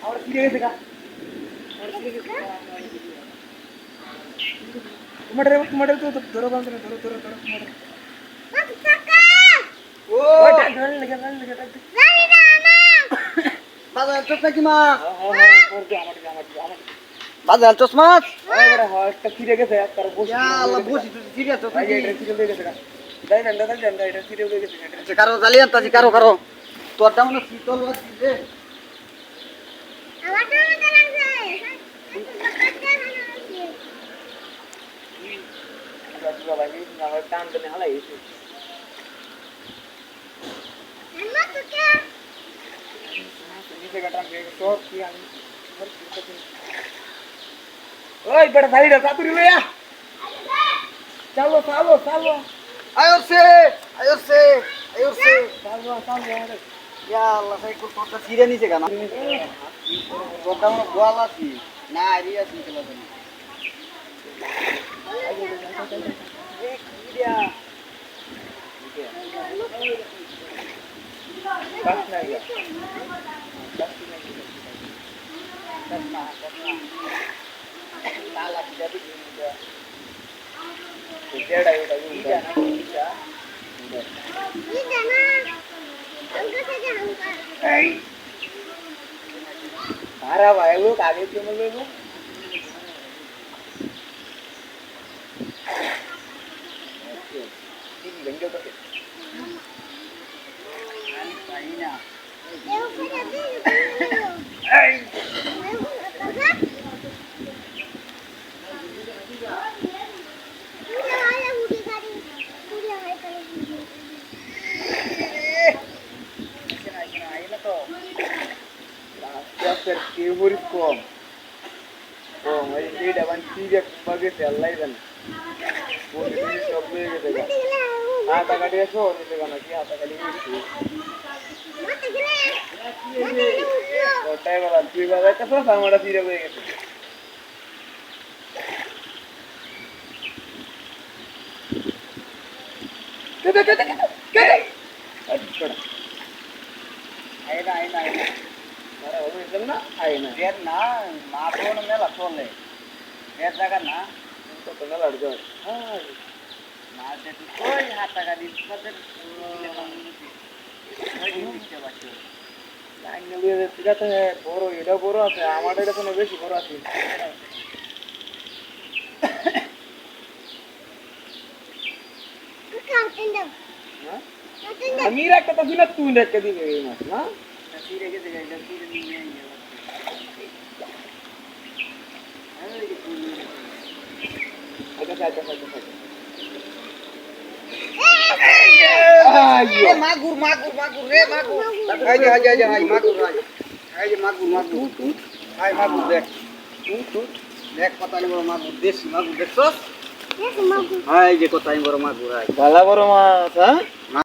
ahora sí llegué acá. Kumadar tuh doro bang doro. Oh, jalan lagi. বাজার চোস নাকি মা বাজার চোস মাছ একটা ফিরে গেছে তার আল্লাহ বসি তুই সিরিয়াস তো ভাই এটা ফিরে হয়ে গেছে দাই না এটা ফিরে হয়ে গেছে কারো জালি আনতাছি কারো তোর দাম না শীতল আছে রে আমার তো মজা লাগছে ভাই আমার টান টানে হালাই এসে আমার তো কে নিচে কাটান সব কি আমি ওই বড় দাড়িটা চাতুরি ভাইয়া চলো আয়ো সে চলো ইয়া আল্লাহ ভাই কোন তোর সিরিয়া নিছে কেন তোর দাম না গোয়াল আছে না রিয়া আছে কেন বাস নাই গা লালা কি যাবে যেটা এটা ই জানা अंकल से अंकल এই আরে ভাই লোক আগে কি বলবে গো কি গঙ্গা তো আমি পাই না ये ऊपर जाते এই Hacer que buricom. Oh, mai ini dapat tiga sebagai selairan. Boleh ini coba gitu kan. Ata kali eso, ini kan lagi ata kali itu. Oh, tay bala, tuh bala, kasa sama ada tiga gitu. Kita. Aduh. আইনা Mara orang itu na, aina. এর না মা বোন মেলা চলে এর জায়গা না Itu kenal ada kan. Ah, মা যেতে কই হাত টাকা দিতে তাদের দিতে পারছো lain kali ada tiga teh boro, itu boro apa? Amada itu kan lebih sih boro sih. Amira kata sini tuh nih kadi nih mas, na? সিরে গেছে গাইটা সিরে নিয়ে গেল Ada saja. এ মাগুর রে মাগুর এই যে ভাই মাগুর ভাই এই যে মাগুর ভাই মাগুর দেখ দেখ কতই বড় মাগুর দেশি মাগুর দেখছস এই যে কতই বড় মাগুর ভাই Gala boro mas, ha?